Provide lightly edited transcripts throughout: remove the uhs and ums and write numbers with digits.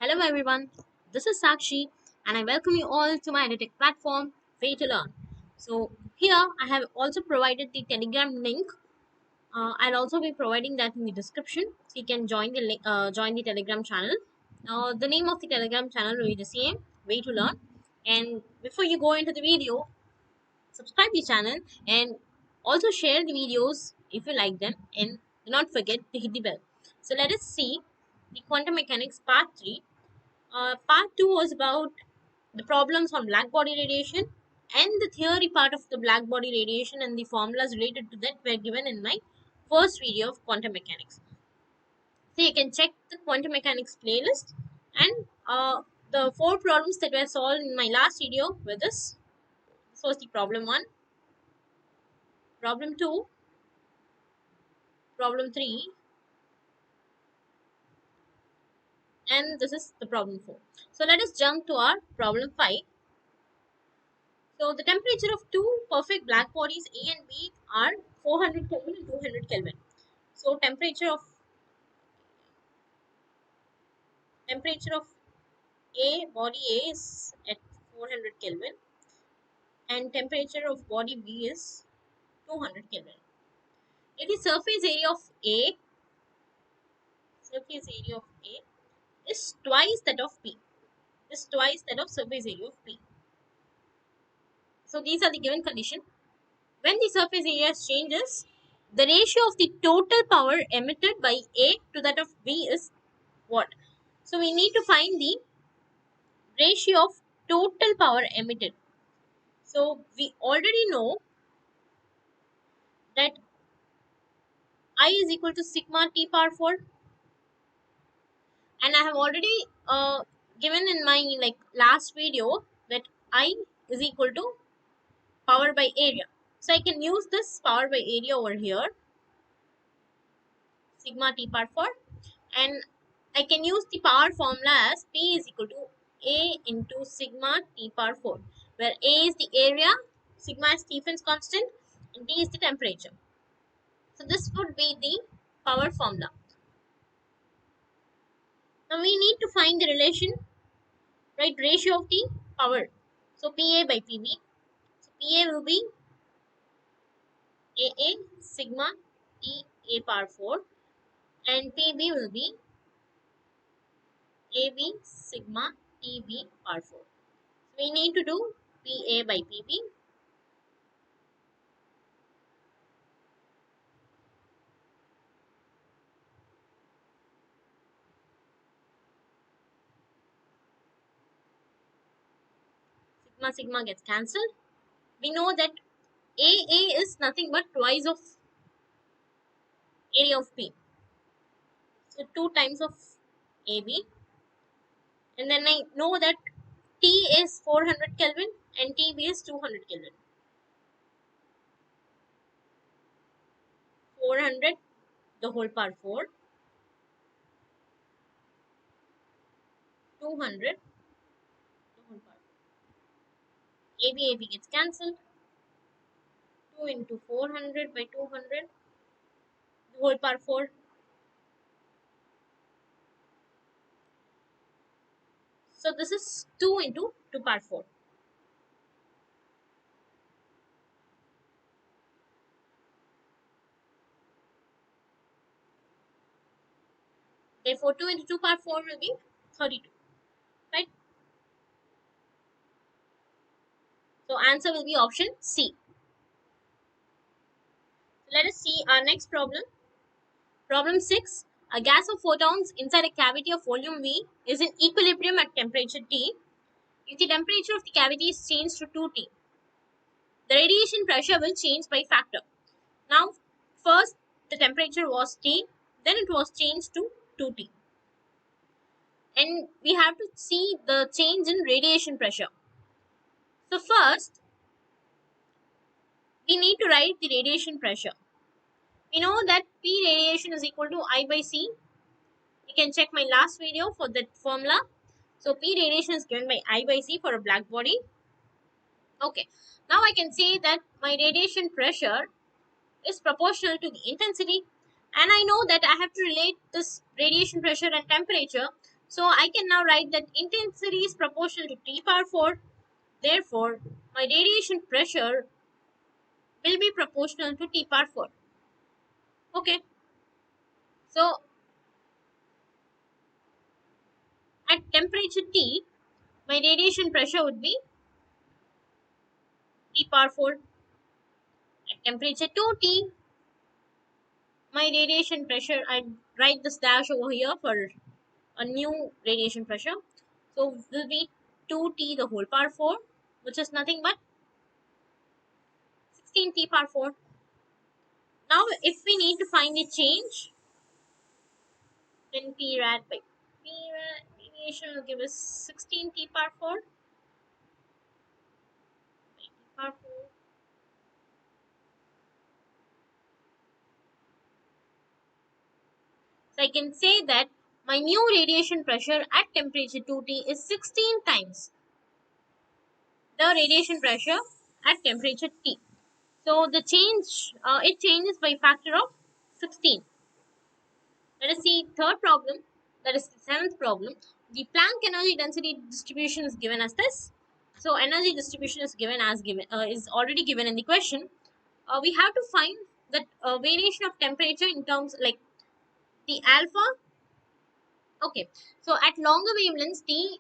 Hello everyone, this is Sakshi and I welcome you all to my edtech platform, Way to Learn. So here I have also provided the Telegram link. I'll also be providing that in the description, so you can join the Telegram channel. The name of the Telegram channel will be the same, Way to Learn. And before you go into the video, subscribe the channel and also share the videos if you like them, and do not forget to hit the bell. So let us see the quantum mechanics part 3. Part 2 was about the problems on black body radiation, and the theory part of the black body radiation and the formulas related to that were given in my first video of quantum mechanics. So you can check the quantum mechanics playlist, and the 4 problems that were solved in my last video were this. This was the problem 1, problem 2, problem 3, and this is the problem 4. So let us jump to our problem 5. So the temperature of two perfect black bodies A and B are 400 Kelvin and 200 Kelvin. So temperature of body A is at 400 Kelvin and temperature of body B is 200 Kelvin. If the surface area of A is twice that of B, is twice that of surface area of B. So these are the given condition. When the surface area changes, the ratio of the total power emitted by A to that of B is what? So we need to find the ratio of total power emitted. So we already know that I is equal to sigma T power 4, and I have already given in my last video that I is equal to power by area. So I can use this power by area over here, sigma T power 4, and I can use the power formula as P is equal to A into sigma T power 4, where A is the area, sigma is Stefan's constant, and T is the temperature. So this would be the power formula. Now we need to find the relation, right, ratio of the power. So PA by PB. So PA will be AA sigma T A power 4, and PB will be AB sigma TB power 4. So we need to do PA by PB. Sigma sigma gets cancelled. We know that AA is nothing but twice of area of P. So 2 times of AB. And then I know that T is 400 Kelvin and TB is 200 Kelvin. 400 the whole power 4. 200 the whole power 4. AB gets cancelled. 2 into 400 by 200 the whole power 4. So this is 2 into 2 power 4. Therefore 2 into 2 power 4 will be 32. Right? So answer will be option C. So let us see our next problem. Problem 6. A gas of photons inside a cavity of volume V is in equilibrium at temperature T. If the temperature of the cavity is changed to 2T, the radiation pressure will change by factor. Now, first the temperature was T, then it was changed to 2T. And we have to see the change in radiation pressure. So first, we need to write the radiation pressure. We know that P radiation is equal to I by C. You can check my last video for that formula. So P radiation is given by I by C for a black body. Okay, now I can say that my radiation pressure is proportional to the intensity, and I know that I have to relate this radiation pressure and temperature So I can now write that intensity is proportional to T power 4. Therefore, my radiation pressure will be proportional to T power 4. Okay. So at temperature T, my radiation pressure would be T power 4. At temperature 2T, my radiation pressure, I write this dash over here for a new radiation pressure. So will be 2T the whole power 4, which is nothing but 16T power 4. Now if we need to find a change, then P rad by P rad radiation will give us 16T power 4 by T power 4. So I can say that my new radiation pressure at temperature 2T is 16 times the radiation pressure at temperature T. So the change, it changes by factor of 16. Let us see third problem, that is the seventh problem. The Planck energy density distribution is given as this. So energy distribution is given as is already given in the question. We have to find that variation of temperature in terms like the alpha. Okay, so at longer wavelengths, the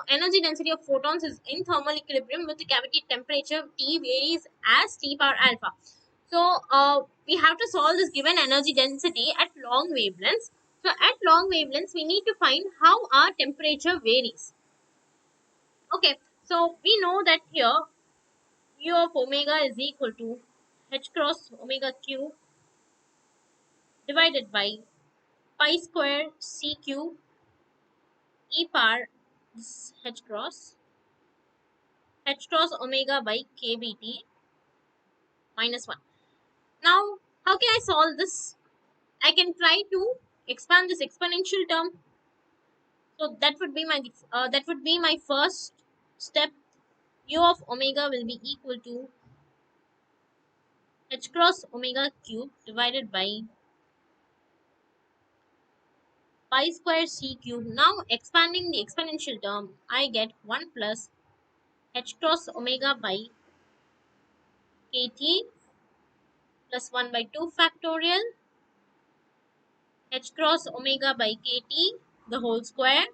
energy density of photons is in thermal equilibrium with the cavity temperature T varies as T power alpha. So we have to solve this given energy density at long wavelengths. So at long wavelengths, we need to find how our temperature varies. Okay, so we know that here U of omega is equal to h cross omega q divided by pi square cq e power this h cross omega by kbt minus 1. Now, how can I solve this? I can try to expand this exponential term. So that would be my first step. U of omega will be equal to h cross omega cube divided by pi square c cube. Now expanding the exponential term, I get 1 plus h cross omega by kt plus 1 by 2 factorial h cross omega by kt the whole square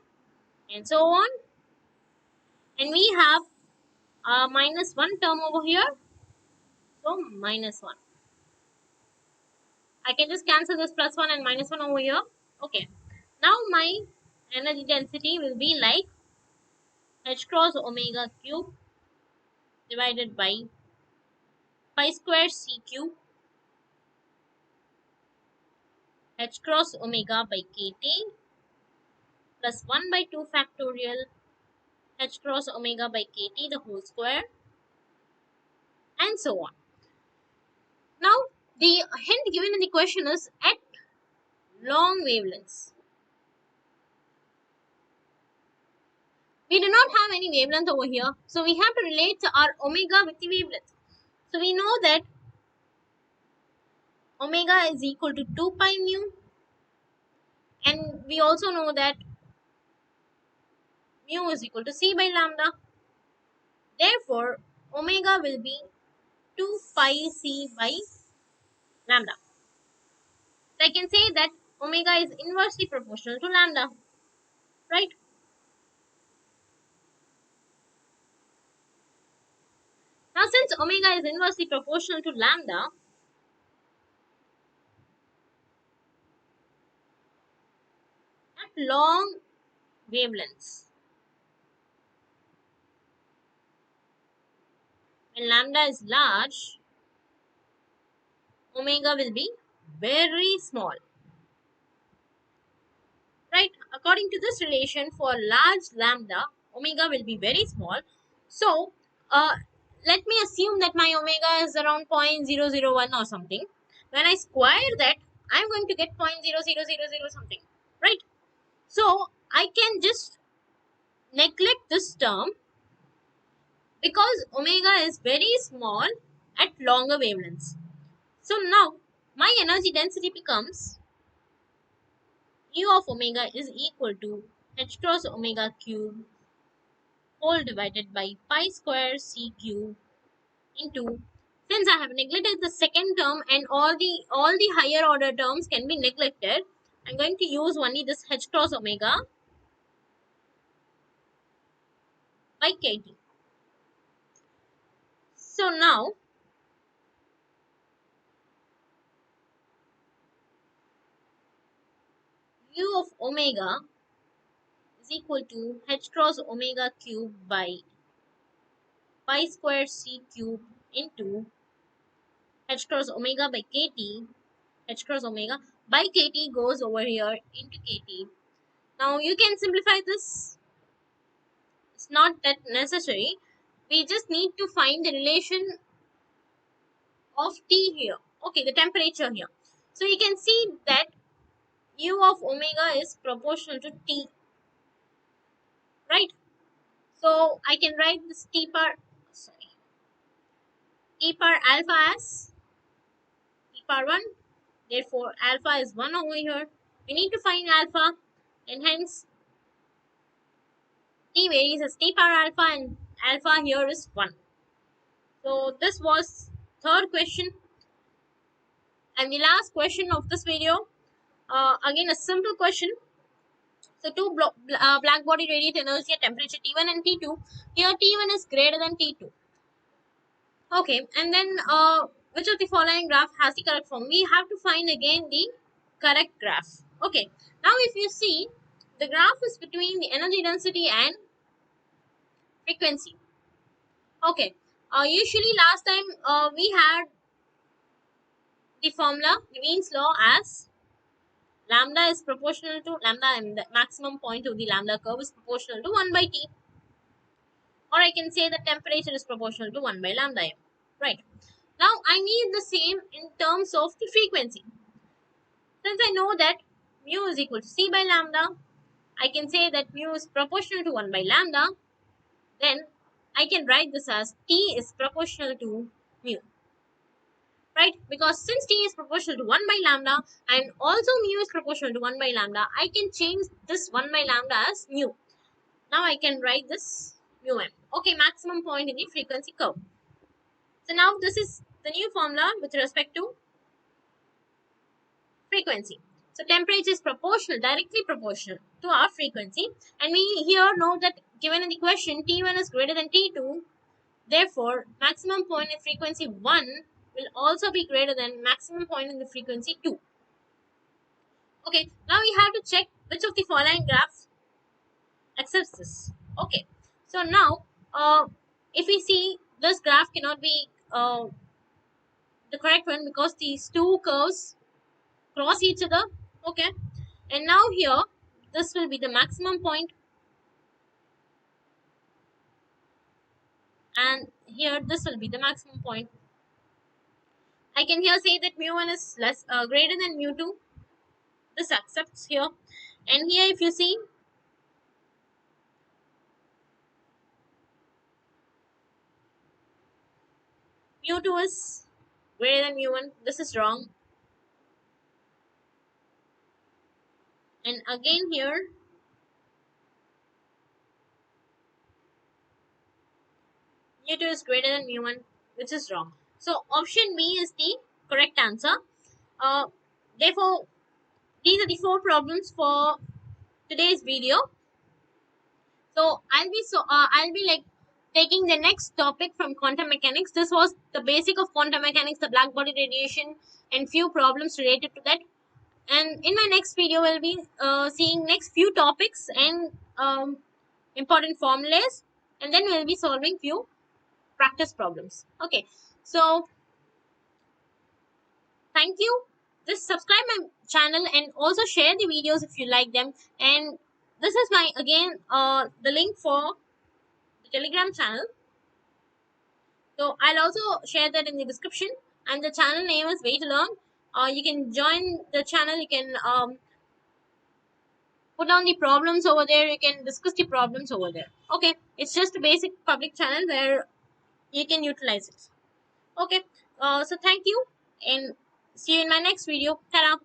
and so on. And we have minus 1 term over here. So minus 1. I can just cancel this plus 1 and minus 1 over here. Okay. Now my energy density will be like h cross omega cube divided by pi square c cube h cross omega by kt plus 1 by 2 factorial h cross omega by kt the whole square and so on. Now the hint given in the question is at long wavelengths. We do not have any wavelength over here, so we have to relate our omega with the wavelength. So we know that omega is equal to 2 pi mu, and we also know that mu is equal to c by lambda. Therefore, omega will be 2 pi c by lambda. So I can say that omega is inversely proportional to lambda, right? Now, since omega is inversely proportional to lambda, at long wavelengths, when lambda is large, omega will be very small, right? According to this relation, for large lambda, omega will be very small. So, let me assume that my omega is around 0.001 or something. When I square that, I'm going to get 0.0000 something, right? So, I can just neglect this term because omega is very small at longer wavelengths. So, now my energy density becomes U of omega is equal to h cross omega cube whole divided by pi square c cube into, since I have neglected the second term and all the higher order terms can be neglected, I'm going to use only this h cross omega by kt. So now u of omega is equal to h cross omega cube by pi square c cube into h cross omega by kt. H cross omega by kt goes over here into kt. Now you can simplify this. It's not that necessary. We just need to find the relation of T here. Okay, the temperature here. So you can see that U of omega is proportional to T, right? So I can write this T power alpha as T power 1. Therefore, alpha is 1 over here. We need to find alpha, and hence T varies as T power alpha, and alpha here is 1. So this was third question, and the last question of this video. Again, a simple question. So two black body radiate energy at temperature T1 and T2. Here T1 is greater than T2. Okay, and then which of the following graph has the correct form? We have to find again the correct graph. Okay, now if you see, the graph is between the energy density and frequency. Okay, usually last time we had the formula, the Wien's law, as lambda is proportional to lambda, and the maximum point of the lambda curve is proportional to 1 by T. Or I can say the temperature is proportional to 1 by lambda m. Right. Now I need the same in terms of the frequency. Since I know that mu is equal to c by lambda, I can say that mu is proportional to 1 by lambda. Then I can write this as T is proportional to mu. Right? Because since T is proportional to 1 by lambda and also mu is proportional to 1 by lambda, I can change this 1 by lambda as mu. Now I can write this mu m. Okay, maximum point in the frequency curve. So now this is the new formula with respect to frequency. So temperature is proportional, directly proportional to our frequency. And we here know that given in the question T1 is greater than T2, therefore maximum point in frequency 1 will also be greater than maximum point in the frequency 2. Okay, now we have to check which of the following graphs accepts this. Okay, so now if we see, this graph cannot be the correct one because these two curves cross each other. Okay, and now here this will be the maximum point, and here this will be the maximum point. I can here say that mu1 is less greater than mu2. This accepts here, and here if you see, mu2 is greater than mu1. This is wrong, and again here mu2 is greater than mu1, which is wrong. So option B is the correct answer. uh, Therefore these are the 4 problems for today's video. So I'll be like taking the next topic from quantum mechanics. This was the basic of quantum mechanics, the black body radiation, and few problems related to that. And in my next video, we'll be seeing next few topics and important formulas, and then we'll be solving few practice problems. Okay, so thank you. Just subscribe my channel and also share the videos if you like them. And this is my again the link for the Telegram channel. So I'll also share that in the description. And the channel name is Way to Learn. You can join the channel. You can put down the problems over there. You can discuss the problems over there. Okay, it's just a basic public channel where you can utilize it. Okay, so thank you and see you in my next video. Ta-da!